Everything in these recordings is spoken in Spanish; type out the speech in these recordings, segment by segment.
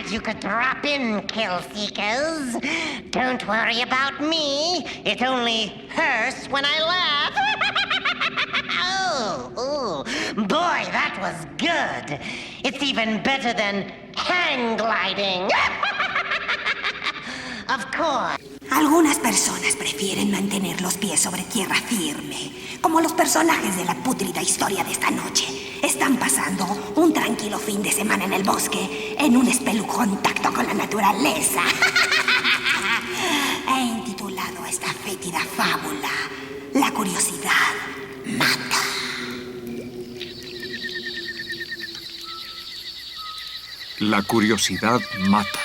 glad you could drop in, Kill Seekers. Don't worry about me. It only hurts when I laugh. Oh, boy, that was good. It's even better than hang gliding. Of course. Algunas personas prefieren mantener los pies sobre tierra firme, como los personajes de la pútrida historia de esta noche. Están pasando un tranquilo fin de semana en el bosque, en un espeluznante contacto con la naturaleza. He intitulado esta fétida fábula La curiosidad mata. La curiosidad mata.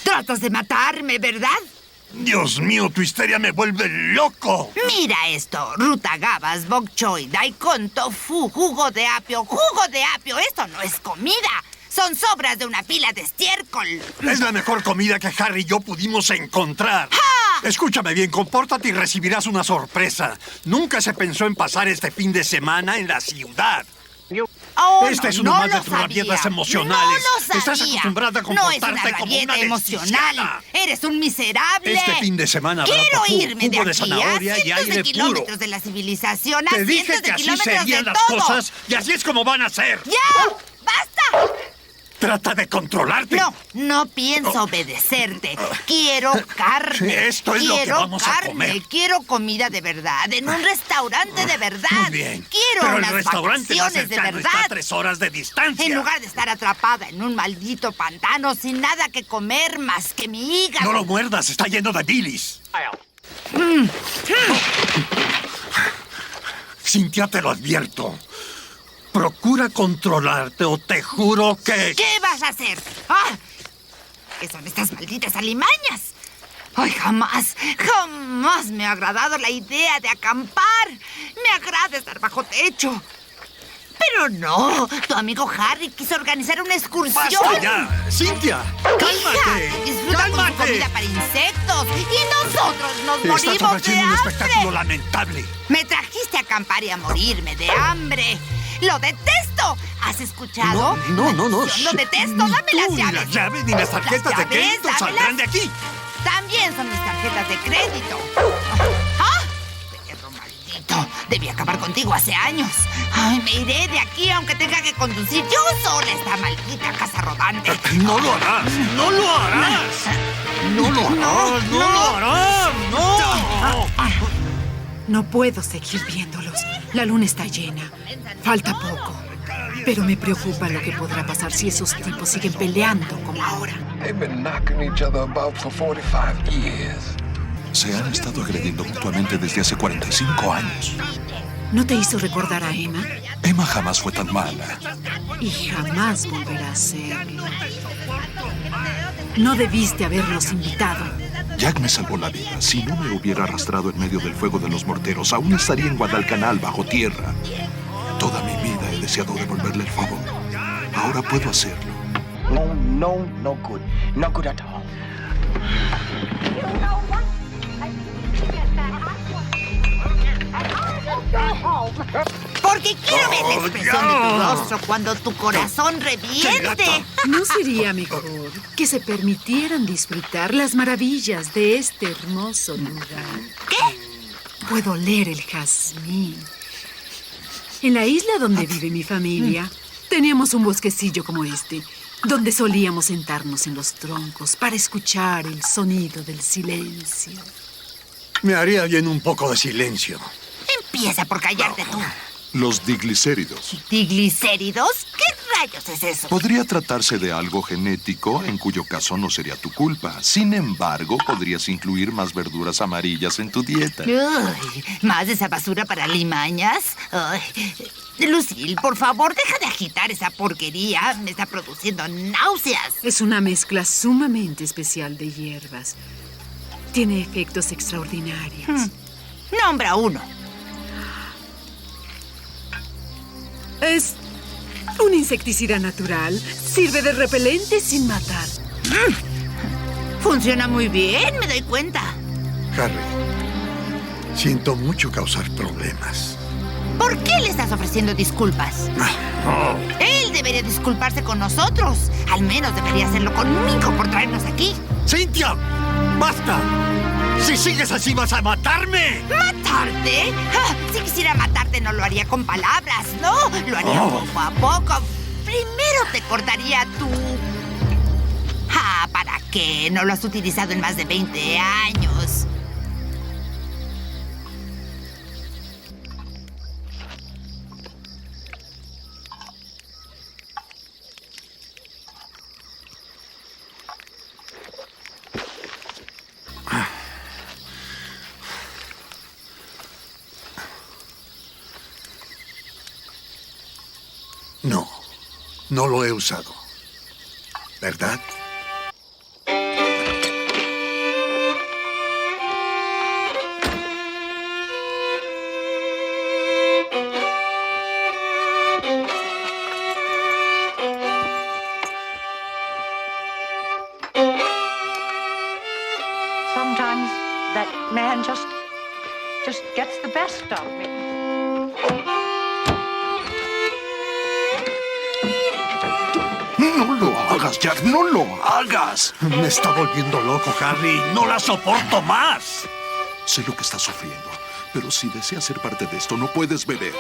Tratas de matarme, ¿verdad? Dios mío, tu histeria me vuelve loco. Mira esto. Rutagabas, bok choy, daikon, tofu, jugo de apio. ¡Jugo de apio! Esto no es comida. Son sobras de una pila de estiércol. Es la mejor comida que Harry y yo pudimos encontrar. ¡Ja! Escúchame bien, compórtate y recibirás una sorpresa. Nunca se pensó en pasar este fin de semana en la ciudad. Oh, Esta es no, una más no de tus lo rabietas sabía. emocionales. No lo sabía. Estás acostumbrada a No es comportarte una como rabieta una emocional. desquiciada. Eres un miserable. Este fin de semana habrá Quiero tofu, irme de jugo de aquí zanahoria a y cientos aire de puro. kilómetros de la civilización, a Te dije cientos que de así kilómetros de serían las todo. cosas y así es como van a ser. ¡Ya! ¡Basta! Trata de controlarte. No pienso obedecerte. Quiero carne. Sí, esto es lo que Quiero vamos a carne. comer. Quiero comida de verdad, en un restaurante de verdad. Muy bien. Quiero Pero el unas restaurante más vacaciones de cercano verdad. está a 3 horas de distancia. En lugar de estar atrapada en un maldito pantano sin nada que comer más que mi hígado. No lo muerdas, está lleno de bilis. Cynthia, te lo advierto. Procura controlarte o te juro que... ¿Qué vas a hacer? ¡Ah! ¿Qué son estas malditas alimañas? ¡Ay, jamás me ha agradado la idea de acampar! Me agrada estar bajo techo. Pero no, tu amigo Harry quiso organizar una excursión. ¡Basta ya! ¡Cynthia! ¡Cálmate! Hija, disfruta con su comida para insectos y nosotros nos Estás morimos de ofreciendo un espectáculo hambre. lamentable. Me trajiste a acampar y a morirme de hambre. ¡Lo detesto! ¿Has escuchado? No. Lo detesto. Dame Tú, las ni llaves. las llaves ni las tarjetas de llaves, crédito dámelas. saldrán de aquí. También son mis tarjetas de crédito. ¡Ah! Perro maldito. Debí acabar contigo hace años. Ay, me iré de aquí aunque tenga que conducir yo sola esta maldita casa rodante. No lo harás. No lo harás. No lo harás. No lo harás. No. No puedo seguir viéndolos. La luna está llena. Falta poco. Pero me preocupa lo que podrá pasar si esos tipos siguen peleando como ahora. They've been knocking each other about for 45 years. Se han estado agrediendo mutuamente desde hace 45 años. ¿No te hizo recordar a Emma? Emma jamás fue tan mala. Y jamás volverá a serlo. No debiste habernos invitado. Jack me salvó la vida. Si no me hubiera arrastrado en medio del fuego de los morteros, aún estaría en Guadalcanal, bajo tierra. Toda mi vida he deseado devolverle el favor. Ahora puedo hacerlo. No good. No good at all. Porque quiero ver la Oh, expresión ya. de tu rostro cuando tu corazón reviente. ¿No sería mejor que se permitieran disfrutar las maravillas de este hermoso lugar? ¿Qué? Puedo oler el jazmín. En la isla donde vive mi familia, teníamos un bosquecillo como este, donde solíamos sentarnos en los troncos para escuchar el sonido del silencio. Me haría bien un poco de silencio. Empieza por callarte tú. Los diglicéridos. ¿Diglicéridos? ¿Qué rayos es eso? Podría tratarse de algo genético, en cuyo caso no sería tu culpa. Sin embargo, podrías incluir más verduras amarillas en tu dieta. Uy, ¿más de esa basura para limañas? Ay. Lucille, por favor, deja de agitar esa porquería. Me está produciendo náuseas. Es una mezcla sumamente especial de hierbas. Tiene efectos extraordinarios. Nombra uno. Es un insecticida natural. Sirve de repelente sin matar. Funciona muy bien, me doy cuenta. Harry, siento mucho causar problemas. ¿Por qué le estás ofreciendo disculpas? Él debería disculparse con nosotros. Al menos debería hacerlo conmigo por traernos aquí. ¡Cintia! ¡Basta! ¡Si sigues así vas a matarme! ¿Matarte? Ah, si quisiera matarte no lo haría con palabras, ¿no? Lo haría poco a poco. Primero te cortaría tu... ¿para qué? No lo has utilizado en más de 20 años. No, no lo he usado. ¿Verdad? Sometimes that man just gets the best of me. No lo hagas, Jack, no lo hagas. Me está volviendo loco, Harry. No la soporto más. Sé lo que estás sufriendo, pero si deseas ser parte de esto, no puedes beber.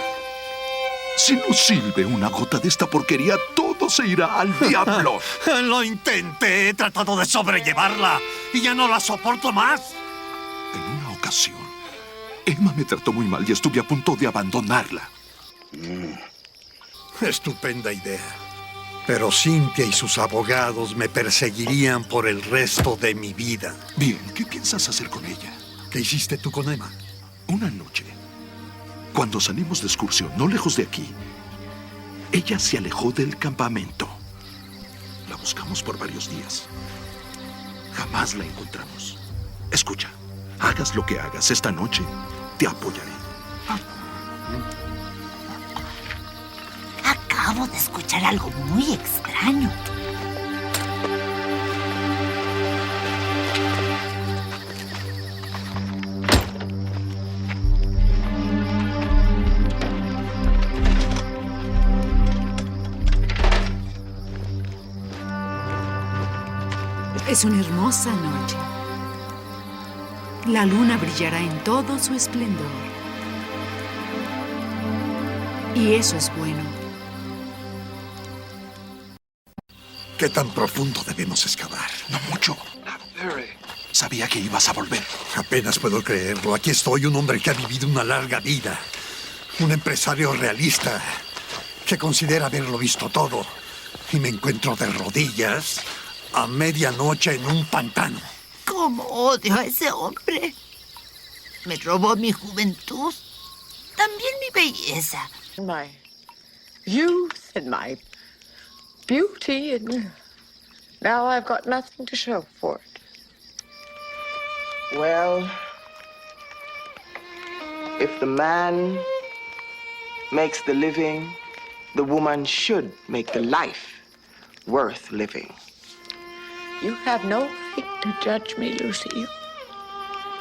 Si no sirve una gota de esta porquería, todo se irá al diablo. Lo intenté, he tratado de sobrellevarla y ya no la soporto más. En una ocasión, Emma me trató muy mal y estuve a punto de abandonarla. Estupenda idea. Pero Cynthia y sus abogados me perseguirían por el resto de mi vida. Bien, ¿qué piensas hacer con ella? ¿Qué hiciste tú con Emma? Una noche, cuando salimos de excursión, no lejos de aquí, ella se alejó del campamento. La buscamos por varios días. Jamás la encontramos. Escucha, hagas lo que hagas esta noche, te apoyaré. Acabo de escuchar algo muy extraño. Es una hermosa noche. La luna brillará en todo su esplendor. Y eso es bueno. ¿Qué tan profundo debemos excavar? No mucho. Sabía que ibas a volver. Apenas puedo creerlo. Aquí estoy, un hombre que ha vivido una larga vida. Un empresario realista que considera haberlo visto todo. Y me encuentro de rodillas a medianoche en un pantano. ¿Cómo odio a ese hombre? Me robó mi juventud. También mi belleza. My youth and my beauty, and now I've got nothing to show for it. Well, if the man makes the living, the woman should make the life worth living. You have no right to judge me, Lucille.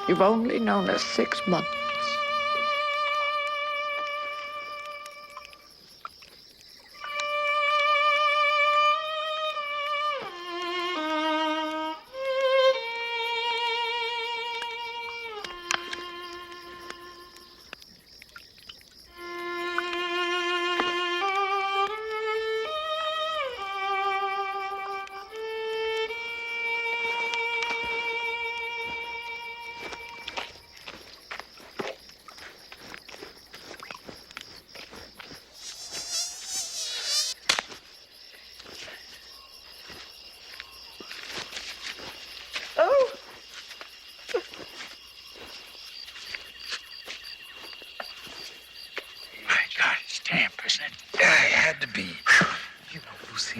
You've only known us 6 months.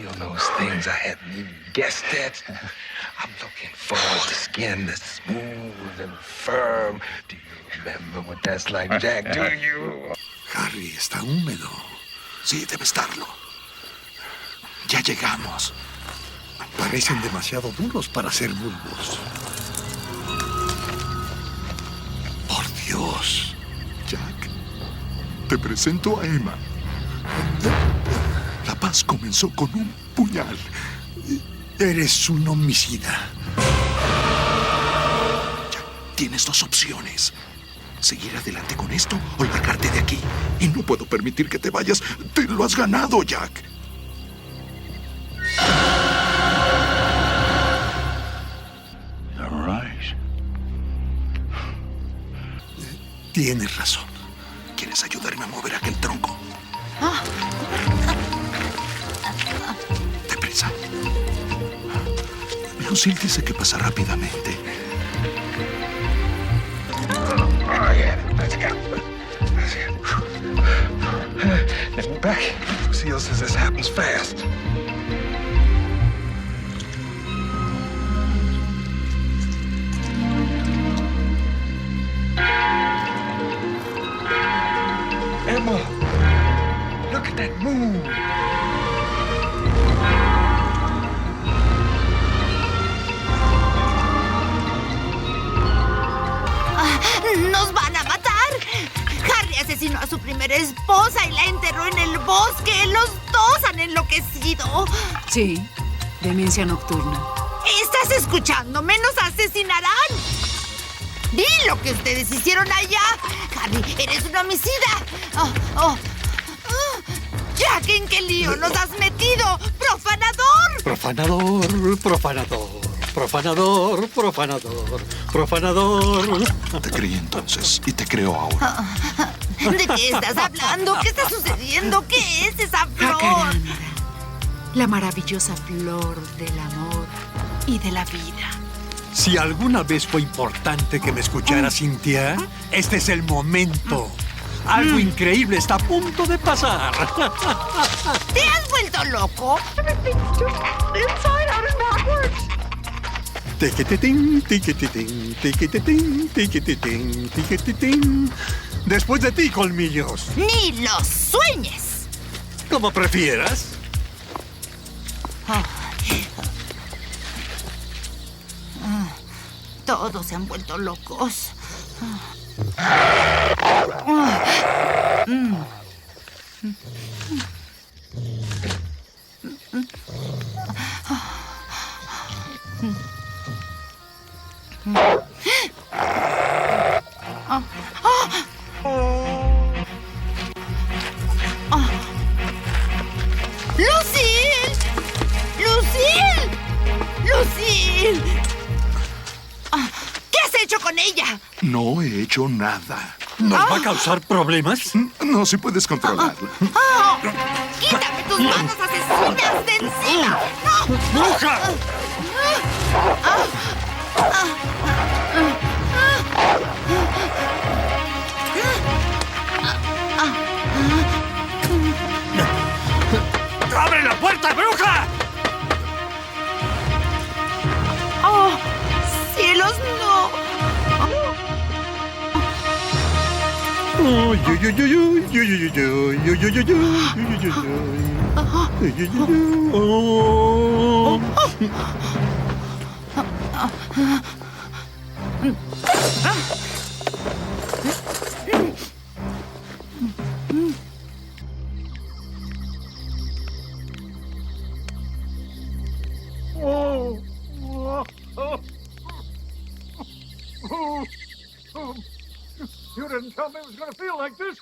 feel those things I hadn't even guessed at. I'm looking for skin that's smooth and firm. Do you remember what that's like, Jack? Do you? Harry, está húmedo. Sí, debe estarlo. Ya llegamos. Parecen demasiado duros para ser bulbos. Por Dios. Jack, te presento a Emma. La paz comenzó con un puñal. Eres un homicida. Jack, tienes dos opciones. Seguir adelante con esto o largarte de aquí. Y no puedo permitir que te vayas. Te lo has ganado, Jack. All right. Tienes razón. ¿Quieres ayudarme a mover aquel tronco? Deprisa. Lucille dice que pasa rápidamente. Oh, yeah. Let's go. That's it. Let me back. Lucille says this happens fast. Emma, look at that moon. ¡Nos van a matar! Harry asesinó a su primera esposa y la enterró en el bosque. Los dos han enloquecido. Sí, demencia nocturna. ¿Estás escuchándome? ¡Nos asesinarán! ¡Di lo que ustedes hicieron allá! Harry, eres un homicida. Jack, ¿en qué lío nos has metido? ¡Profanador! Profanador, profanador, profanador, profanador, profanador. Te creí entonces y te creo ahora. ¿De qué estás hablando? ¿Qué está sucediendo? ¿Qué es esa flor? Jacaranda, la maravillosa flor del amor y de la vida. Si alguna vez fue importante que me escuchara Cynthia, este es el momento. Algo increíble está a punto de pasar. ¿Te has vuelto loco? Tiquititín, tiquititín, tiquititín, tiquititín, tiquititín. Después de ti, colmillos. ¡Ni lo sueñes! Como prefieras. Todos se han vuelto locos. ¡Lucille! ¡Lucille! ¡Lucille! ¿Qué has hecho con ella? No he hecho nada. ¿Nos va a causar problemas? No, si puedes controlarla. ¡Quítame tus manos asesinas de encima! ¡Bruja! ¡Abre la puerta, bruja! ¡Oh, cielos, no! You didn't tell me it was going to feel like this.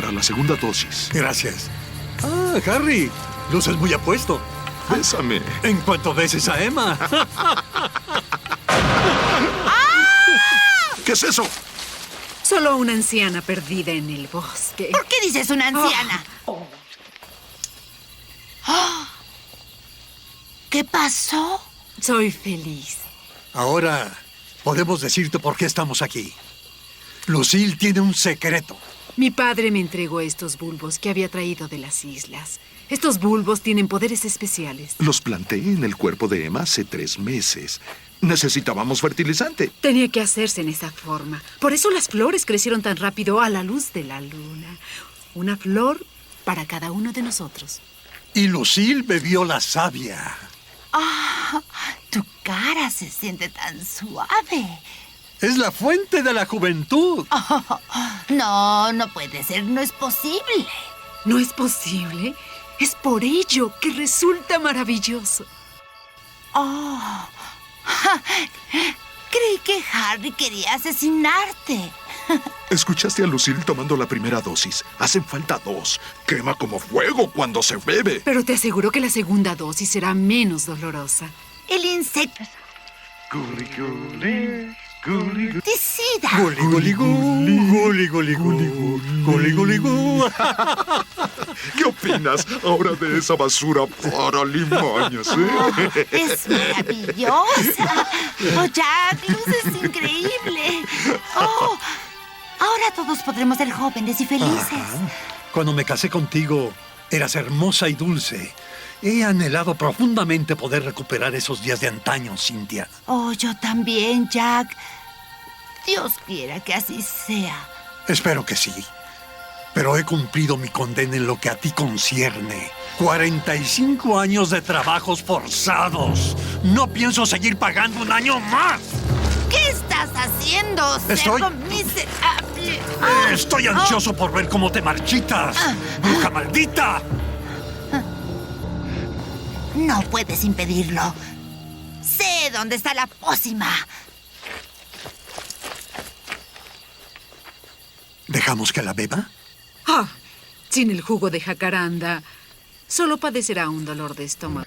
para la segunda dosis. Gracias. Ah, Harry, luces muy apuesto. Bésame. En cuanto beses a Emma. ¿Qué es eso? Solo una anciana perdida en el bosque. ¿Por qué dices una anciana? ¡Ah! ¿Qué pasó? Soy feliz. Ahora podemos decirte por qué estamos aquí. Lucille tiene un secreto. Mi padre me entregó estos bulbos que había traído de las islas. Estos bulbos tienen poderes especiales. Los planté en el cuerpo de Emma hace 3 meses. Necesitábamos fertilizante. Tenía que hacerse en esa forma. Por eso las flores crecieron tan rápido a la luz de la luna. Una flor para cada uno de nosotros. Y Lucille bebió la savia. Ah, tu cara se siente tan suave. Es la fuente de la juventud. Oh, no puede ser, no es posible. ¿No es posible? Es por ello que resulta maravilloso. Oh, creí que Harry quería asesinarte. ¿Escuchaste a Lucille tomando la primera dosis? Hacen falta 2. Quema como fuego cuando se bebe. Pero te aseguro que la segunda dosis será menos dolorosa. El insecto. Decida. Guli, guli, gu, guli, guli, gu, guli, guli, gu. ¿Qué opinas ahora de esa basura para limañas, Es maravillosa. Oh, Jack, luces increíble. Oh, ahora todos podremos ser jóvenes y felices. Ajá. Cuando me casé contigo, eras hermosa y dulce. He anhelado profundamente poder recuperar esos días de antaño, Cynthia. Oh, yo también, Jack. Dios quiera que así sea. Espero que sí. Pero he cumplido mi condena en lo que a ti concierne. 45 años de trabajos forzados. No pienso seguir pagando un año más. ¿Qué estás haciendo, cerdo miserable? Estoy ansioso por ver cómo te marchitas. ¡Bruja maldita! No puedes impedirlo. Sé dónde está la pócima. ¿Dejamos que la beba? Ah, sin el jugo de jacaranda, solo padecerá un dolor de estómago.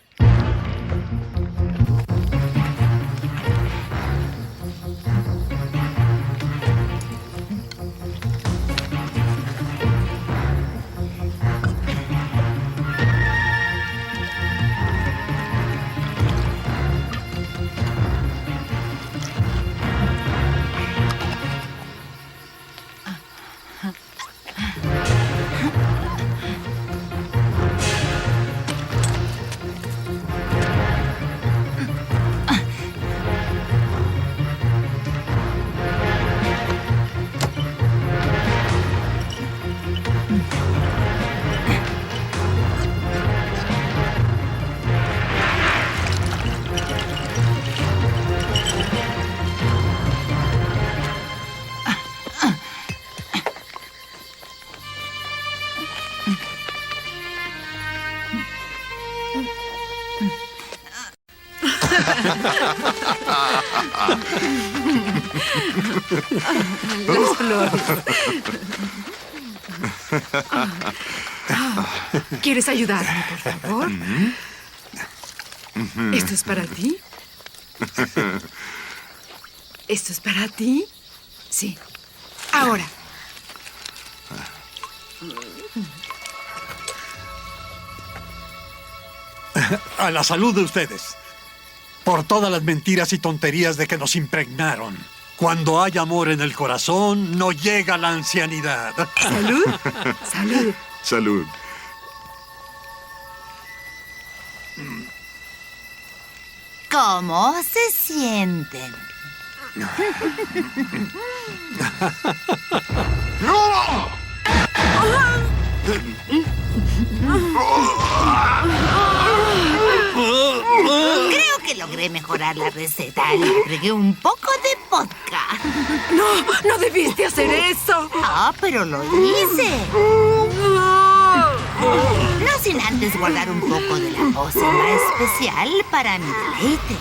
Las flores. ¿Quieres ayudarme, por favor? ¿Esto es para ti? ¿Esto es para ti? Sí. Ahora. A la salud de ustedes. Por todas las mentiras y tonterías de que nos impregnaron. Cuando hay amor en el corazón, no llega la ancianidad. ¿Salud? Salud. Salud. ¿Cómo se sienten? Creo que logré mejorar la receta. Le agregué un poco de vodka. No debiste hacer eso. Ah, pero lo hice. No sin antes guardar un poco de la pócima especial para mi deleite.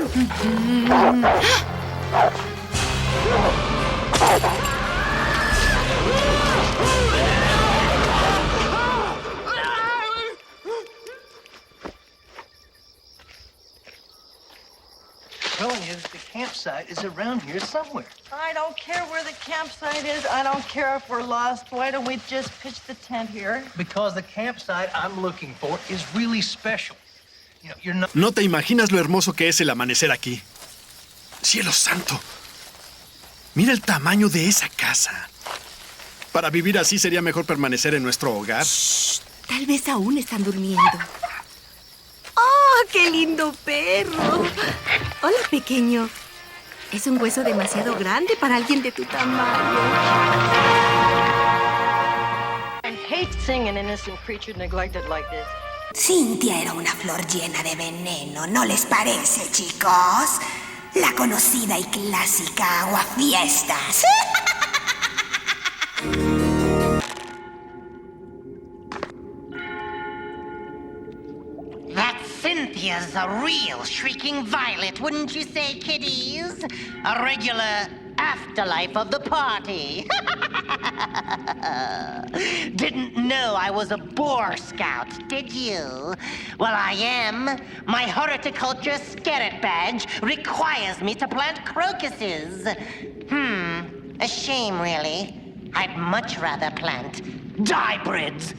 Telling you, the campsite is around here somewhere. I don't care where the campsite is. I don't care if we're lost. Why don't we just pitch the tent here? Because the campsite I'm looking for is really special. You know, you're not... No te imaginas lo hermoso que es el amanecer aquí. ¡Cielo santo! Mira el tamaño de esa casa. Para vivir así sería mejor permanecer en nuestro hogar. Shh, tal vez aún están durmiendo. ¡Oh, qué lindo perro! Hola, pequeño. Es un hueso demasiado grande para alguien de tu tamaño. I hate seeing an innocent creature neglected like this. Cynthia era una flor llena de veneno, ¿no les parece, chicos? La conocida y clásica aguafiestas. That Cynthia's a real shrieking violet, wouldn't you say, kiddies? A regular afterlife of the party. Didn't know I was a Boer Scout, did you? Well, I am. My horticulture scarret badge requires me to plant crocuses. A shame, really. I'd much rather plant dybrids.